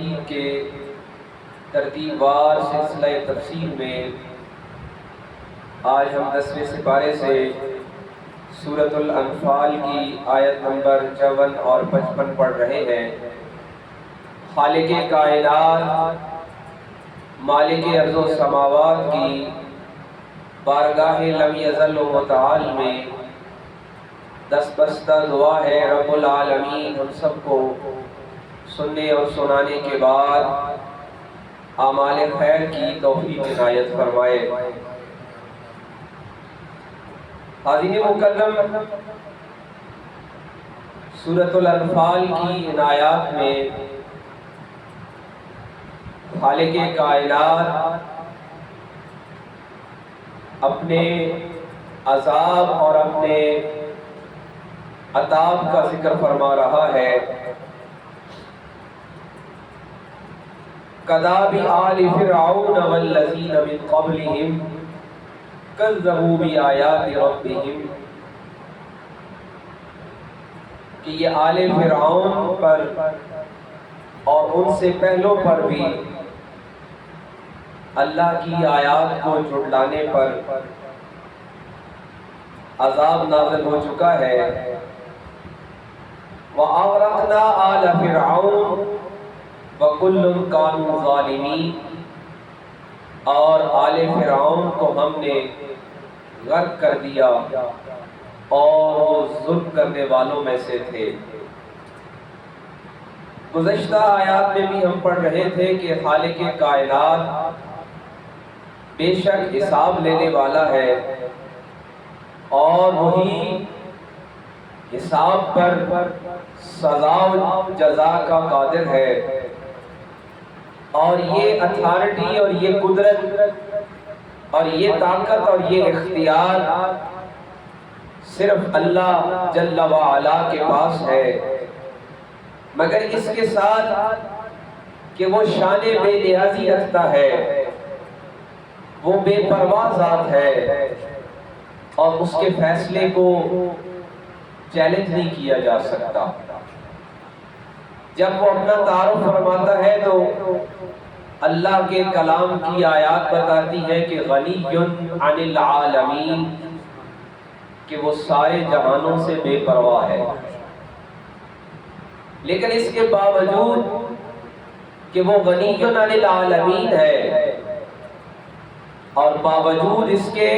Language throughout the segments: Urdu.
مجید کے ترتیب وار سلسلہ تفسیر میں آج ہم 10ویں سپارے سے سورۃ الانفال کی آیت نمبر 54 اور 55 پڑھ رہے ہیں۔ خالق کائنات مالک ارض و سماوات کی بارگاہ لم یزل و متعال میں دستبستہ دعا ہے رب العالمین ہم سب کو سننے اور سنانے کے بعد اعمال خیر کی توفیق عنایت فرمائے۔ حاضرین مکرم، سورۃ الانفال کی ان آیات میں خالق کائنات اپنے عذاب اور اپنے عذاب کا ذکر فرما رہا ہے۔ کذاب آل فرعون والذین من قبلہم کذبوا بآیات ربہم، کہ یہ آل فرعون پر اور ان سے پہلوں پر بھی اللہ کی آیات کو جھٹلانے پر عذاب نازل ہو چکا ہے۔ وَأَغْرَقْنَا آلَ فِرْعَوْنَ وَكُلٌّ كَانُوا ظَالِمِينَ، اور آل فرعون کو ہم نے غرق کر دیا اور وہ ظلم کرنے والوں میں سے تھے۔ گزشتہ آیات میں بھی ہم پڑھ رہے تھے کہ خالق کائنات بے شک حساب لینے والا ہے اور وہی حساب پر سزا و جزا کا قادر ہے، اور یہ اتھارٹی اور یہ قدرت اور یہ طاقت اور یہ اختیار صرف اللہ جل وعلا کے پاس ہے، مگر اس کے ساتھ کہ وہ شان بے نیازی رکھتا ہے، وہ بے پرواہ ذات ہے اور اس کے فیصلے کو چیلنج نہیں کیا جا سکتا۔ جب وہ اپنا تعارف فرماتا ہے تو اللہ کے کلام کی آیات بتاتی ہے کہ غنی عن العالمین، کہ وہ سارے جہانوں سے بے پرواہ ہے، لیکن اس کے باوجود کہ وہ غنی عن العالمین ہے اور باوجود اس کے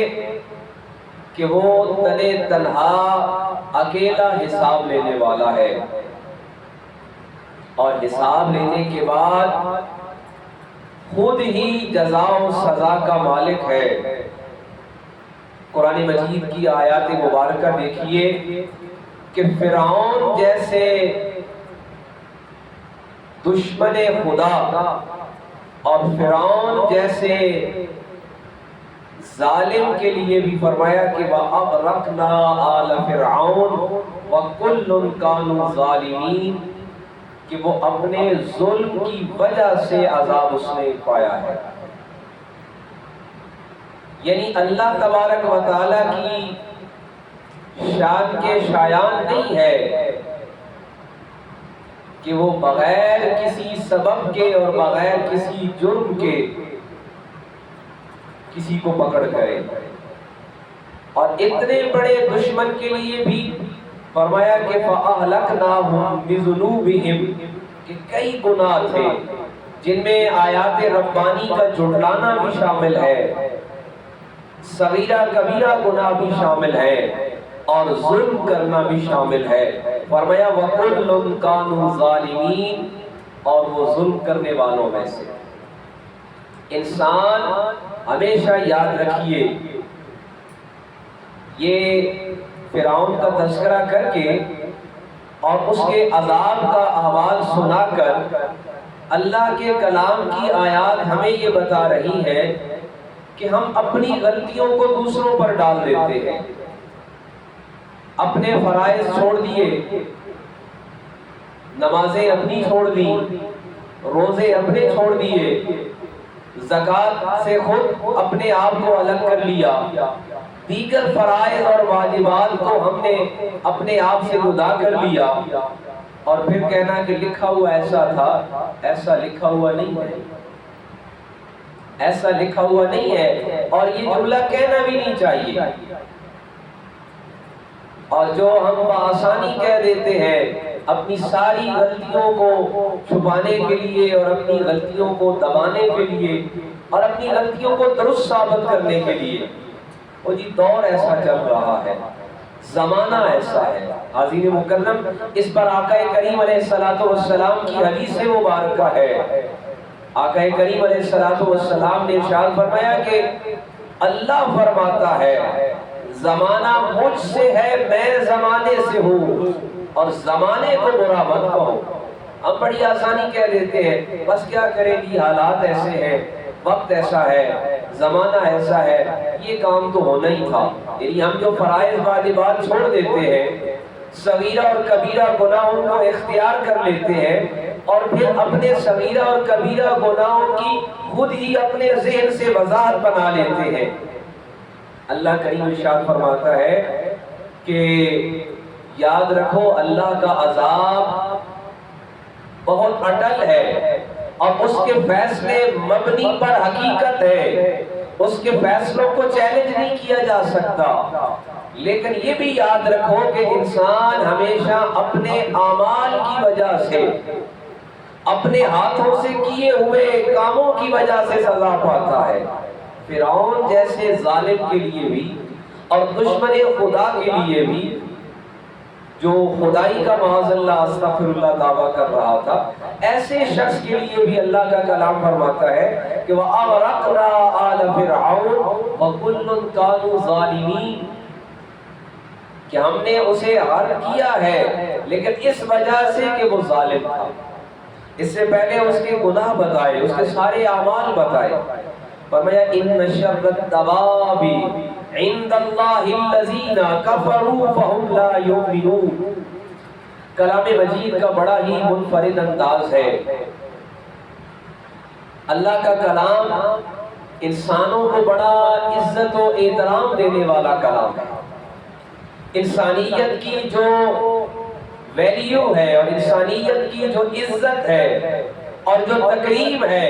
کہ وہ تنے تنہا اکیلا حساب لینے والا ہے، اور حساب لینے کے بعد خود ہی جزا و سزا کا مالک ہے۔ قرآن مجید کی آیات مبارکہ دیکھیے کہ فرعون جیسے دشمن خدا اور فرعون جیسے ظالم کے لیے بھی فرمایا کہ وَأَغْرَقْنَا آلَ فِرْعَوْنَ وَكُلٌّ كَانُوا ظَالِمِينَ، کہ وہ اپنے ظلم کی وجہ سے عذاب اس نے پایا ہے۔ یعنی اللہ تبارک و تعالیٰ کی شان کے شایان نہیں ہے کہ وہ بغیر کسی سبب کے اور بغیر کسی جرم کے کسی کو پکڑ کرے، اور اتنے بڑے دشمن کے لیے بھی فرمایا کہ فَأَهْلَكْنَاهُمْ بِذُنُوبِهِمْ، کہ کئی گناہ تھے جن میں آیات ربانی کا جھٹلانا بھی شامل ہے، صغیرہ کبیرہ گناہ بھی شامل ہے اور ظلم کرنا بھی شامل ہے۔ فرمایا وَكُلٌّ كَانُوا ظَالِمِينَ، اور وہ ظلم کرنے والوں میں سے۔ انسان ہمیشہ یاد رکھیے، یہ فرعون کا تذکرہ کر کے اور اس کے عذاب کا احوال سنا کر اللہ کے کلام کی آیات ہمیں یہ بتا رہی ہے کہ ہم اپنی غلطیوں کو دوسروں پر ڈال دیتے ہیں، اپنے فرائض چھوڑ دیے، نمازیں اپنی چھوڑ دی، روزے اپنے چھوڑ دیے، زکوٰۃ سے خود اپنے آپ کو الگ کر لیا، دیگر فرائض اور واجبات کو ہم نے اپنے آپ سے جدا کر لیا، اور پھر کہنا کہ لکھا ہوا ایسا تھا، ایسا لکھا ہوا نہیں ہے، ایسا لکھا ہوا نہیں ہے، اور یہ جملہ کہنا بھی نہیں چاہیے۔ اور جو ہم بآسانی کہہ دیتے ہیں اپنی ساری غلطیوں کو چھپانے کے لیے اور اپنی غلطیوں کو دبانے کے لیے اور اپنی غلطیوں کو درست ثابت کرنے کے لیے، وہ جی دور ایسا چل رہا ہے، زمانہ ایسا ہے۔ حاضرین مکرم، اس پر آقا کریم علیہ السلام کی حدیث مبارکہ ہے۔ آقا کریم علیہ السلام نے ارشاد فرمایا کہ اللہ فرماتا ہے زمانہ مجھ سے ہے، میں زمانے سے ہوں، اور زمانے کو برا مت کہو۔ ہم بڑی آسانی کہہ دیتے ہیں بس کیا کریں گی، حالات ایسے ہیں، وقت ایسا ہے، زمانہ ایسا ہے، یہ کام تو ہونا ہی تھا۔ یعنی ہم جو فرائض واجبات چھوڑ دیتے ہیں، صغیرہ اور کبیرہ گناہوں کو اختیار کر لیتے ہیں، اور پھر اپنے صغیرہ اور کبیرہ گناہوں کی خود ہی اپنے ذہن سے وضاحت بنا لیتے ہیں۔ اللہ کریم ارشاد فرماتا ہے کہ یاد رکھو اللہ کا عذاب بہت اٹل ہے، اور اس کے فیصلے مبنی پر حقیقت ہے، اس کے فیصلوں کو چیلنج نہیں کیا جا سکتا۔ لیکن یہ بھی یاد رکھو کہ انسان ہمیشہ اپنے اعمال کی وجہ سے، اپنے ہاتھوں سے کیے ہوئے کاموں کی وجہ سے سزا پاتا ہے۔ فرعون جیسے ظالم کے لیے بھی اور دشمن خدا کے لیے بھی، جو خدائی کا معاذ اللہ استغفر اللہ دعویٰ کر رہا تھا، ایسے شخص کے لیے بھی اللہ کا کلام فرماتا ہے کہ وَأَغْرَقْنَا آلَ فِرْعَوْنَ وَكُلٌّ كَانُوا ظَالِمِينَ، کہ ہم نے اسے غرق کیا ہے لیکن اس وجہ سے کہ وہ ظالم تھا۔ اس سے پہلے اس کے گناہ بتائے، اس کے سارے اعمال بتائے۔ فرمایا ان شر الدواب عند اللہ الذین کفروا فهم لا یؤمنون۔ کلام مجید کا بڑا ہی منفرد انداز ہے۔ اللہ کا کلام انسانوں کو بڑا عزت و احترام دینے والا کلام ہے۔ انسانیت کی جو ویلیو ہے اور انسانیت کی جو عزت ہے اور جو تکریم ہے،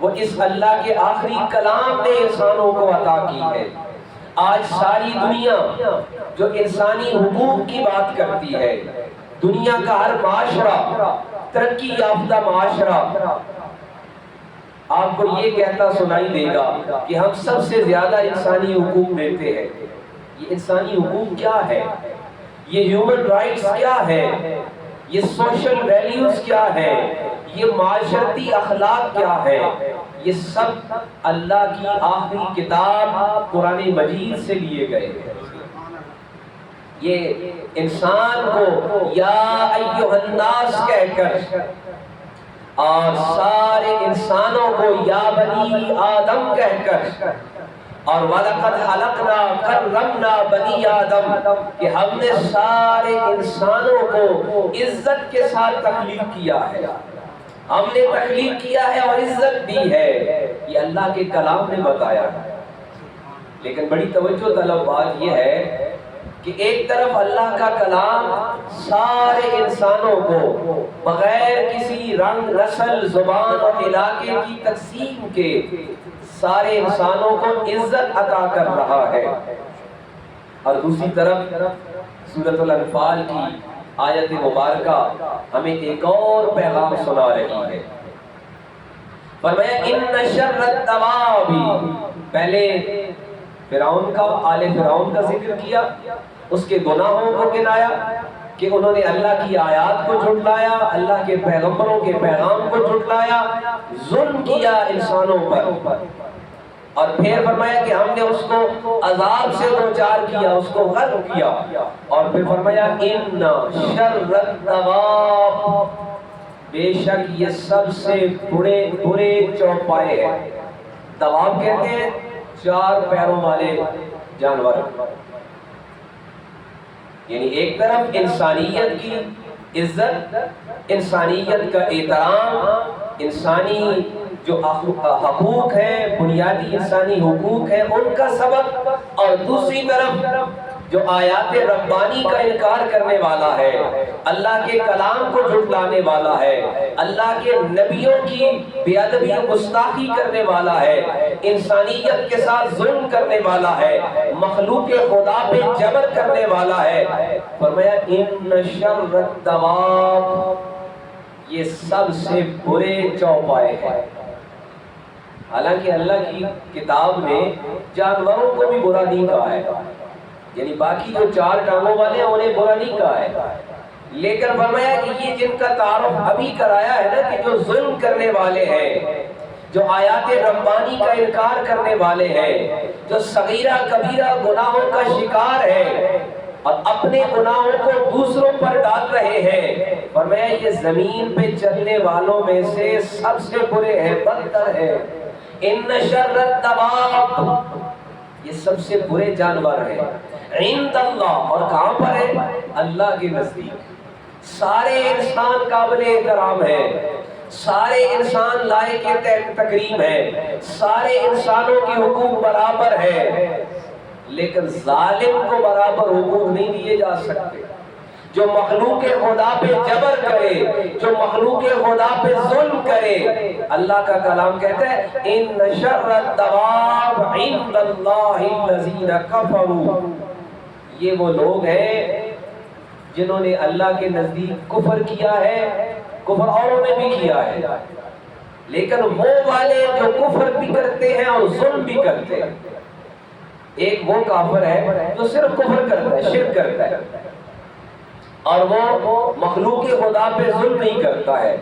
وہ اس اللہ کے آخری کلام نے انسانوں کو عطا کی ہے۔ آج ساری دنیا جو انسانی حقوق کی بات کرتی ہے، دنیا کا ہر معاشرہ، ترقی یافتہ معاشرہ آپ کو یہ کہتا سنائی دے گا کہ ہم سب سے زیادہ انسانی حقوق دیتے ہیں۔ یہ انسانی حقوق کیا ہے؟ یہ ہیومن رائٹس کیا ہے؟ یہ سوشل ویلیوز کیا ہے؟ یہ معاشرتی اخلاق کیا ہے؟ یہ سب اللہ کی آخری کتاب قرآن مجید سے لیے گئے ہیں۔ یہ انسان کو یا ایھا الناس کہہ کر اور سارے انسانوں کو یا بنی آدم کہہ کر، اور وَلَقَدْ خَلَقْنَا كَرَّمْنَا بَنِي آدم، کہ ہم نے سارے انسانوں کو عزت کے ساتھ تخلیق کیا ہے، ہم نے تخلیق کیا ہے اور عزت دی ہے۔ یہ اللہ کے کلام نے بتایا ہے۔ لیکن بڑی توجہ طلب بات یہ ہے کہ ایک طرف اللہ کا کلام سارے انسانوں کو بغیر کسی رنگ، نسل، زبان اور علاقے کی تقسیم کے سارے انسانوں کو عزت عطا کر رہا ہے، اور دوسری طرف سورۃ الانفال کی آیت مبارکہ ہمیں ایک اور پیغام سنا رہی ہے۔ فرمایا ان شر الدواب، پہلے فرعون کا، آل فرعون کا ذکر کیا، اس کے گناہوں کو گنایا کہ انہوں نے اللہ کی آیات کو جھٹلایا، اللہ کے پیغمبروں کے پیغام کو جھٹلایا، ظلم کیا انسانوں پر، اور پھر فرمایا کہ ہم نے اس کو عذاب سے دوچار کیا، اس کو غرق کیا، اور پھر فرمایا ان شر الدواب، بے شک یہ سب سے برے چوپائے ہیں۔ دواب کہتے ہیں 4 پیروں والے جانور، یعنی ایک طرف انسانیت کی عزت، انسانیت کا احترام، انسانی جو حقوق ہیں، بنیادی انسانی حقوق ہیں، ان کا سبق، اور دوسری طرف جو آیات ربانی کا انکار کرنے والا ہے، اللہ کے کلام کو جھٹلانے والا ہے، اللہ کے نبیوں کی بے ادبی و گستاخی کرنے والا ہے، انسانیت کے ساتھ ظلم کرنے والا ہے، مخلوق خدا پہ جبر کرنے والا ہے، فرمایا ان شر الدواب، یہ سب سے برے چوپائے ہیں۔ حالانکہ اللہ کی کتاب میں جانوروں کو بھی برا نہیں کہا ہے، یعنی باقی جو چار ٹانگوں والے ہیں انہیں برا نہیں کہا ہے، لیکن فرمایا کہ یہ جن کا تعارف ابھی کرایا ہے نا، کہ جو ظلم کرنے والے ہیں، جو آیات ربانی کا انکار کرنے والے ہیں، جو صغیرہ کبیرہ گناہوں کا شکار ہے اور اپنے گناہوں کو دوسروں پر ڈال رہے ہیں، فرمایا یہ زمین پہ چلنے والوں میں سے سب سے برے ہیں، بدتر ہے۔ ان شر الدواب، یہ سب سے برے جانور ہیں، عند اللہ، اور کہاں پر ہے؟ اللہ کے نزدیک۔ سارے انسان قابل احترام ہیں، سارے انسان لائق تکریم ہیں، سارے انسانوں کے حقوق برابر ہیں، لیکن ظالم کو برابر حقوق نہیں دیے جا سکتے۔ جو مخلوق خدا پہ جبر کرے، جو مخلوق خدا پہ ظلم کرے، اللہ کا کلام کہتا ہے ان شر الدواب عند اللہ الذین کفروا، یہ وہ لوگ ہیں جنہوں نے اللہ کے نزدیک کفر کیا ہے، کفر اوروں نے بھی کیا ہے، لیکن وہ والے جو کفر بھی کرتے ہیں اور ظلم بھی کرتے ہیں۔ ایک وہ کافر ہے جو صرف کفر کرتا ہے، شرک کرتا ہے، اور وہ مخلوق خدا پہ ظلم نہیں کرتا ہے،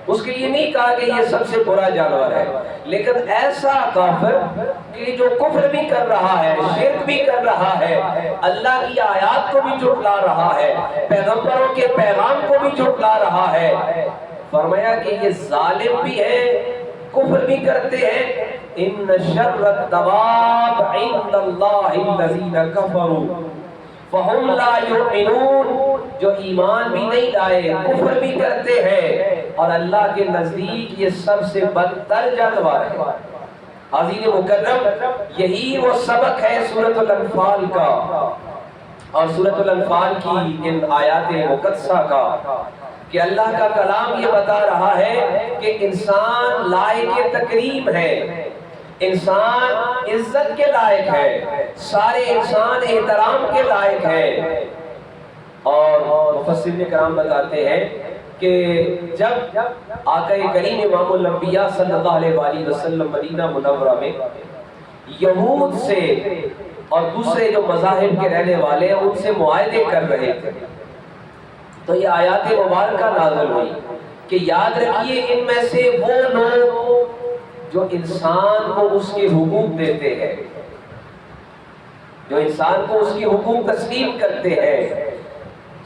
اس کے لیے نہیں کہا کہ یہ سب سے برا جانور ہے، لیکن ایسا کافر کہ جو کفر بھی کر رہا ہے، شرک بھی کر رہا ہے، اللہ کی آیات کو بھی جھٹلا رہا ہے، پیغمبروں کے پیغام کو بھی جھٹلا رہا ہے، فرمایا کہ یہ ظالم بھی ہے، کفر بھی کرتے ہیں۔ ان شر الدواب عند اللہ الذین کفروا فہم لا یؤمنون، جو ایمان بھی نہیں لائے، کفر بھی کرتے ہیں، اور اللہ کے نزدیک یہ سب سے بدتر جانور ہے۔ عزیز مکرم، یہی وہ سبق ہے سورۃ الانفال کا اور سورۃ الانفال کی ان آیات مقدسہ کا، کہ اللہ کا کلام یہ بتا رہا ہے کہ انسان لائق تکریم ہے، انسان عزت کے لائق ہے، سارے انسان احترام کے لائق ہے۔ اور مفسرین کرام بتاتے ہیں کہ جب آقا کریم امام الانبیاء صلی اللہ علیہ وآلہ وسلم مدینہ منورہ میں یہود سے اور دوسرے جو مذاہب کے رہنے والے ہیں ان سے معاہدے کر رہے تھے، تو یہ آیات مبارکہ نازل ہوئی کہ یاد رکھیے ان میں سے وہ لوگ جو انسان کو اس کے حقوق دیتے ہیں، جو انسان کو اس کے حقوق تسلیم کرتے ہیں،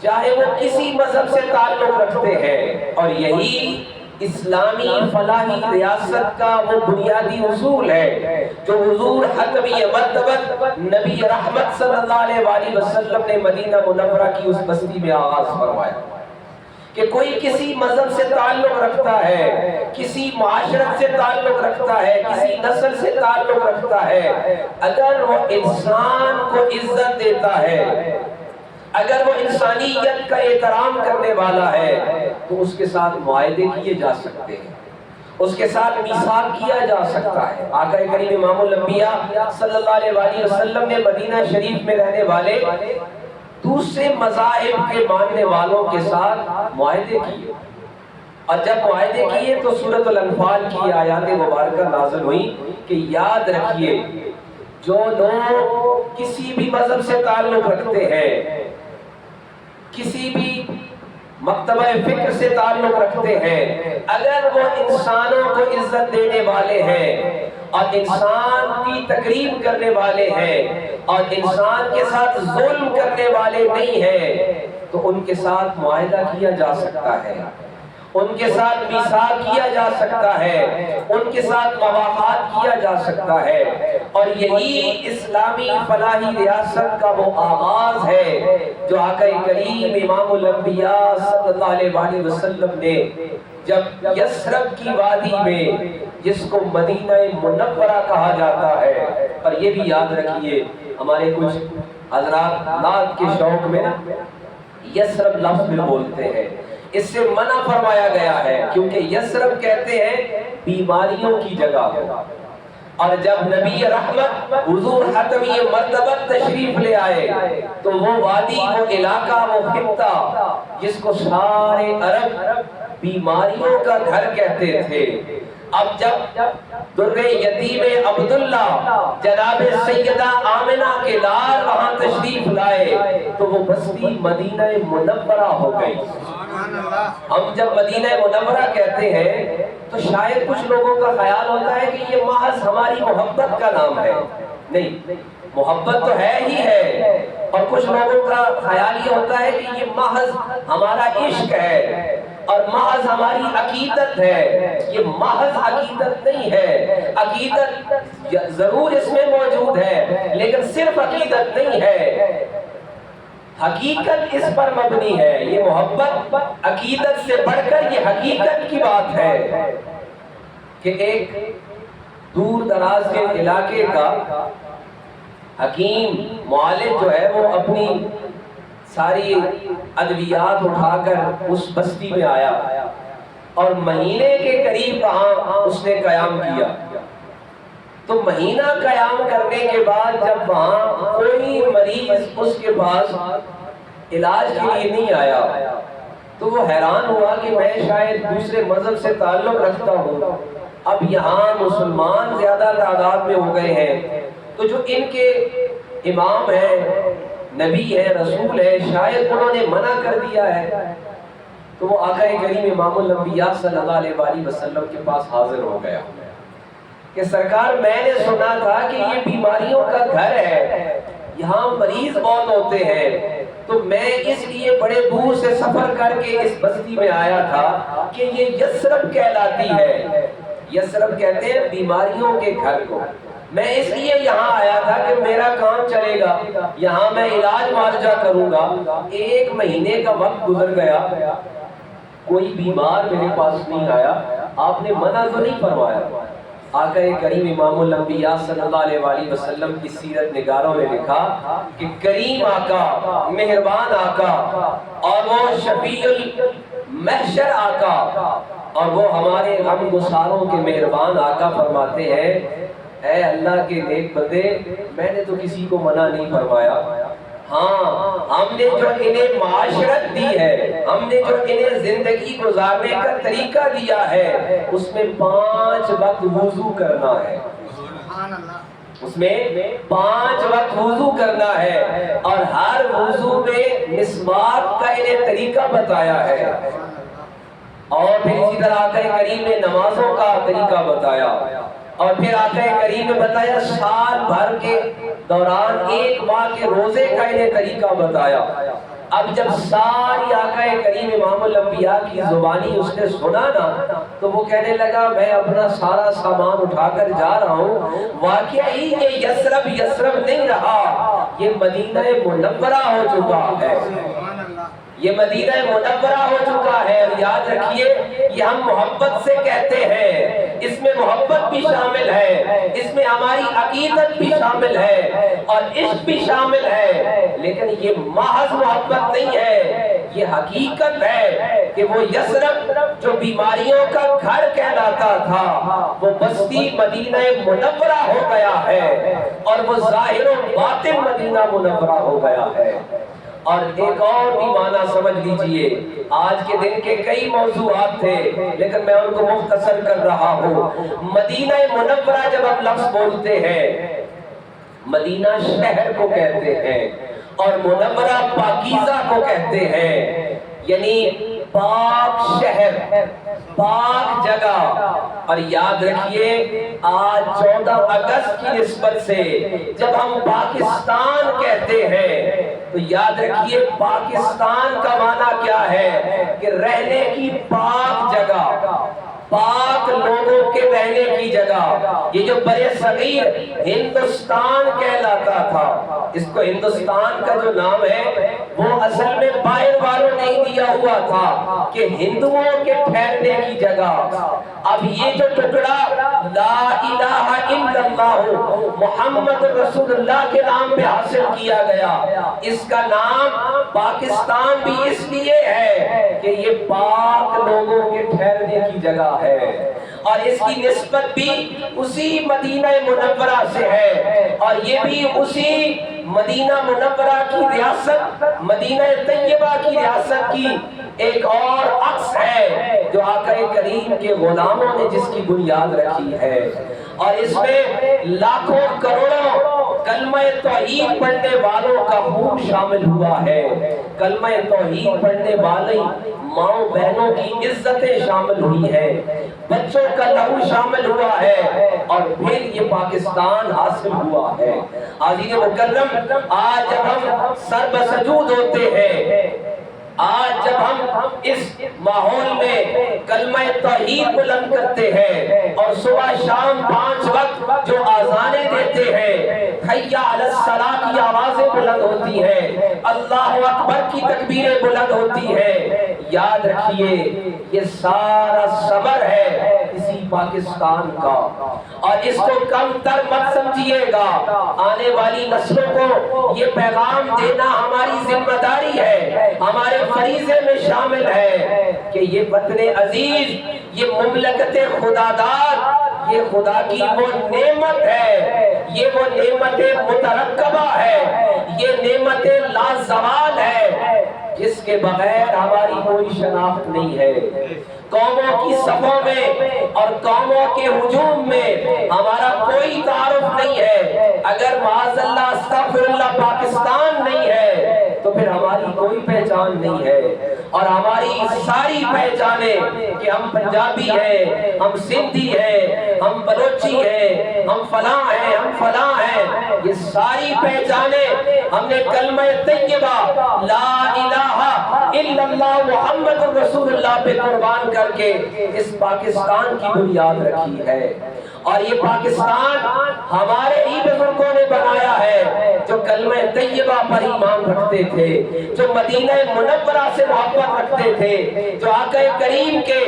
چاہے وہ کسی مذہب سے تعلق رکھتے ہیں، اور یہی اسلامی فلاحی ریاست کا وہ بنیادی اصول ہے جو حضور حتمی مرتبت نبی رحمت صلی اللہ علیہ وآلہ وسلم نے مدینہ منورہ کی اس بستی میں آغاز فرمایا، کہ کوئی کسی مذہب سے تعلق رکھتا ہے، کسی معاشرت سے تعلق رکھتا ہے، کسی نسل سے تعلق رکھتا ہے، اگر وہ انسان کو عزت دیتا ہے، اگر وہ انسانیت کا احترام کرنے والا ہے، تو اس کے ساتھ معاہدے کیے جا سکتے ہیں، اس کے ساتھ میثاق کیا جا سکتا ہے۔ آقا کریم امام الانبیاء صلی اللہ علیہ وآلہ وسلم نے مدینہ شریف میں رہنے والے دوسرے مذاہب کے ماننے والوں کے ساتھ معاہدے کیے، اور جب معاہدے کیے تو سورۃ الانفال کی آیات مبارکہ نازل ہوئی کہ یاد رکھیے جو لوگ کسی بھی مذہب سے تعلق رکھتے ہیں، کسی بھی مکتبہ فکر سے تعلق رکھتے ہیں، اگر وہ انسانوں کو عزت دینے والے ہیں اور انسان کی تکریم کرنے والے ہیں اور انسان کے ساتھ ظلم کرنے والے نہیں ہیں، تو ان کے ساتھ معاہدہ کیا جا سکتا ہے، ان کے ساتھ میثاق کیا جا سکتا ہے، ان کے ساتھ مواقعات کیا جا سکتا ہے، اور یہی اسلامی فلاحی ریاست کا وہ آغاز ہے جو آقا کریم امام الانبیاء صلی اللہ علیہ وآلہ وسلم نے جب یثرب کی وادی میں، جس کو مدینہ منورہ کہا جاتا ہے، اور یہ بھی یاد رکھیے ہمارے کچھ حضرات نعت کے شوق میں نا یسرب لفظ میں بولتے ہیں، اس سے منع فرمایا گیا ہے، کیونکہ یسرب کہتے ہیں بیماریوں کی جگہ ہو۔ اور جب نبی رحمت حضور حتمی مرتبہ تشریف لے آئے تو وہ وادی، وہ علاقہ، وہ خطہ جس کو سارے عرب بیماریوں کا گھر کہتے تھے، اب جب در یتیم عبداللہ جناب سیدہ آمنہ کے لال وہاں تشریف لائے تو وہ بستی مدینہ منورہ ہو گئی۔ ہم جب مدینہ منورہ کہتے ہیں تو شاید کچھ لوگوں کا خیال ہوتا ہے کہ یہ محض ہماری محبت کا نام ہے، نہیں، محبت تو ہے ہی ہے، اور کچھ لوگوں کا خیال یہ ہوتا ہے کہ یہ محض ہمارا عشق ہے اور محض ہماری عقیدت ہے۔ یہ محض عقیدت نہیں ہے، عقیدت ضرور اس میں موجود ہے لیکن صرف عقیدت نہیں ہے، حقیقت اس پر مبنی ہے۔ یہ محبت عقیدت سے بڑھ کر یہ حقیقت کی بات ہے کہ ایک دور دراز کے علاقے کا حکیم معالج جو ہے وہ اپنی ساری ادویات اٹھا کر اس بستی میں آیا اور مہینے کے قریب وہاں اس نے قیام کیا۔ تو مہینہ قیام کرنے کے بعد جب وہاں کوئی مریض اس کے پاس علاج کے لیے نہیں آیا تو وہ حیران ہوا کہ میں شاید دوسرے مذہب سے تعلق رکھتا ہوں، اب یہاں مسلمان زیادہ تعداد میں ہو گئے ہیں، تو جو ان کے امام ہیں، نبی ہے، رسول ہے، شاید انہوں نے منع کر دیا ہے۔ تو وہ آقا کریم امام الانبیاء صلی اللہ علیہ وآلہ وسلم کے پاس حاضر ہو گیا کہ سرکار میں نے سنا تھا کہ یہ بیماریوں کا گھر ہے، یہاں مریض بہت ہوتے ہیں، تو میں اس لیے بڑے دور سے سفر کر کے اس بستی میں آیا تھا کہ یہ یسرب کہلاتی ہے۔ یسرب کہتے ہیں بیماریوں کے گھر کو۔ میں اس لیے یہاں آیا تھا کہ میرا کام چلے گا، یہاں میں علاج معالجہ کروں گا۔ ایک مہینے کا وقت گزر گیا، کوئی بیمار میرے پاس نہیں آیا، آپ نے منع تو نہیں فرمایا۔ آقا کریم امام الانبیاء صلی اللہ علیہ وآلہ وسلم کی سیرت نگاروں نے لکھا کہ کریم آقا، مہربان آقا، اور وہ شفیع المحشر آقا، اور وہ ہمارے غم گساروں کے مہربان آقا فرماتے ہیں، اے اللہ کے نیک بندے، میں نے تو کسی کو منع نہیں فرمایا، ہاں ہم نے جو انہیں معاشرت دی ہے، ہم نے جو انہیں زندگی گزارنے کا طریقہ دیا ہے، اس میں 5 وقت وضو کرنا ہے، اس میں 5 وقت وضو کرنا ہے، اور ہر وضو میں مسواک کا انہیں طریقہ بتایا ہے، اور پھر اسی طرح آقا کریم نے نمازوں کا طریقہ بتایا، اور پھر آقا کریم نے بتایا سال بھر کے دوران 1 ماہ کے روزے کا انہیں طریقہ بتایا۔ اب جب ساری آقا کریم امام الانبیاء کی زبانی اس نے سنا نا تو وہ کہنے لگا میں اپنا سارا سامان اٹھا کر جا رہا ہوں، واقعی یہ یسرب نہیں رہا، یہ مدینہ منورہ ہو چکا ہے، یہ مدینہ منورہ ہو چکا ہے۔ اور یاد رکھیے یہ ہم محبت سے کہتے ہیں، اس میں محبت بھی شامل ہے، اس میں ہماری عقیدت بھی شامل ہے اور عشق بھی شامل ہے، لیکن یہ محض محبت نہیں ہے، یہ حقیقت ہے کہ وہ یسرب جو بیماریوں کا گھر کہلاتا تھا وہ بستی مدینہ منورہ ہو گیا ہے، اور وہ ظاہر و باطن مدینہ منورہ ہو گیا ہے۔ اور ایک اور بھی معنی سمجھ لیجئے، آج کے دن کے کئی موضوعات تھے لیکن میں ان کو مختصر کر رہا ہوں۔ مدینہ منورہ جب آپ لفظ بولتے ہیں، مدینہ شہر کو کہتے ہیں اور منورہ پاکیزہ کو کہتے ہیں، یعنی پاک شہر، پاک جگہ۔ اور یاد رکھیے آج 14 اگست کی نسبت سے جب ہم پاکستان کہتے ہیں تو یاد رکھیے پاکستان کا معنی کیا ہے کہ رہنے کی پاک جگہ، پاک لوگوں کے رہنے کی جگہ۔ یہ جو برے صغیر ہندوستان کہلاتا تھا، اس کو ہندوستان کا جو نام ہے وہ اصل میں باہر والوں نے دیا ہوا تھا کہ ہندوؤں کے ٹھہرنے کی جگہ۔ اب یہ جو ٹکڑا لا الہ الا اللہ ہو، محمد رسول اللہ کے نام پہ حاصل کیا گیا۔ اس کا نام پاکستان بھی اس لیے ہے کہ یہ پاک لوگوں کے ٹھہرنے کی جگہ ہے، اور اس کی نسبت بھی اسی مدینہ منورہ سے ہے، اور یہ بھی اسی مدینہ منورہ کی ریاست، مدینہ طیبہ کی ریاست کی ایک اور عکس ہے جو آقا کریم کے غلاموں نے جس کی بنیاد رکھی ہے، اور اس میں لاکھوں کروڑوں کلمہ توحید پڑھنے والوں کا خون شامل ہوا ہے۔ کلمہ توحید پڑھنے والے ماؤں بہنوں کی عزتیں شامل ہوئی ہیں، بچوں کا لہو شامل ہوا ہے، اور پھر یہ پاکستان حاصل ہوا ہے۔ عزیز مکرم، آج جب ہم سر بسجود ہوتے ہیں، آج جب ہم اس ماحول میں کلمہ توحید بلند کرتے ہیں اور صبح شام 5 وقت جو آذانیں دیتے ہیں، حی علی الصلاۃ کی آوازیں بلند ہوتی ہیں، اللہ اکبر کی تکبیریں بلند ہوتی ہیں، یاد رکھیے یہ سارا صبر ہے اسی پاکستان کا، اور اس کو کم تر مت سمجھیے گا۔ آنے والی نسلوں کو یہ پیغام دینا ہماری ذمہ داری ہے، ہمارے فریضے میں شامل ہے کہ یہ وطن عزیز، یہ مملکت خداداد، یہ خدا کی وہ نعمت ہے، یہ وہ نعمت مترقبہ ہے، یہ نعمت لازوال ہے جس کے بغیر ہماری کوئی شناخت نہیں ہے۔ قوموں کی صفوں میں اور قوموں کے ہجوم میں ہمارا کوئی تعارف نہیں ہے۔ اگر معاذ اللہ استغفر اللہ پاکستان نہیں ہے تو پھر ہماری کوئی پہچان نہیں ہے، اور ہماری ساری پہچانیں کہ ہم پنجابی ہیں، ہم سندھی ہیں، ہم بلوچی ہیں، ہم فلاں ہیں، ہم فلاں ہیں، یہ ساری پہچانیں ہم نے کلمہ طیبہ لا الہ الا اللہ محمد رسول اللہ پہ قربان کر کے اس پاکستان کی بنیاد رکھی ہے، اور یہ پاکستان ہمارے ہی بزرگوں نے بنایا ہے جو کلمہ طیبہ پر ایمان رکھتے تھے، جو مدینہ منورہ سے محبت رکھتے تھے، جو آقا کریم کے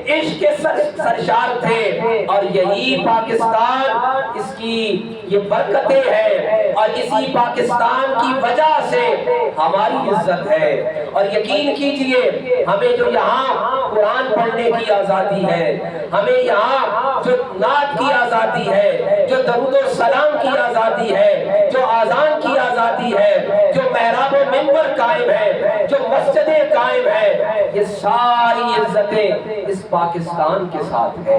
عشق کے سرشار تھے، اور یہی پاکستان، اس کی یہ برکتیں ہیں، اور اسی پاکستان کی وجہ سے ہماری عزت ہے۔ اور یقین کیجئے ہمیں جو یہاں قرآن پڑھنے کی آزادی ہے، ہمیں یہاں جو نعت کی آزادی ہے، جو درود و سلام کی آزادی ہے، جو آذان کی آزادی ہے، جو محراب و منبر قائم ہے، جو مسجدیں قائم ہے، یہ ساری عزتیں اس پاکستان کے ساتھ ہے۔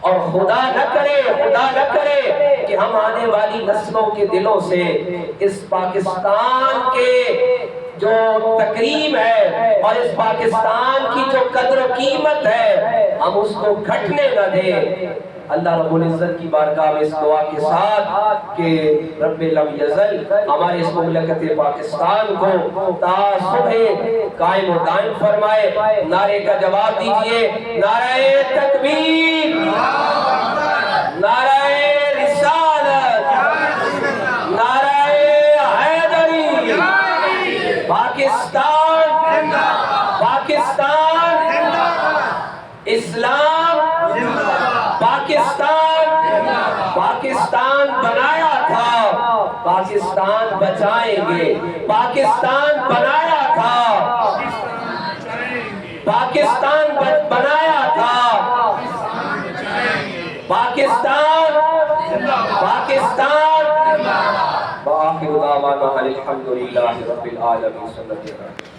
اور خدا نہ کرے کہ ہم آنے والی نسلوں کے دلوں سے اس پاکستان کے جو تکریم ہے اور اس پاکستان کی جو قدر و قیمت ہے ہم اس کو گھٹنے نہ دیں۔ اللہ رب العزت کی بارگاہ میں اس دعا کے ساتھ کہ رب لم یزل ہمارے اس مملکت پاکستان کو تا صبح قائم و دائم فرمائے۔ نعرے کا جواب دیجئے، نعرہ تکبیر، نعرہ رسالت، نعرہ حیدری، پاکستان، پاکستان، اسلام، پاکستان بنایا تھا، پاکستان بچائیں گے، پاکستان بنایا تھا، پاکستان بنایا تھا، پاکستان، پاکستان۔ وآخر دعوانا الحمدللہ رب العالمین۔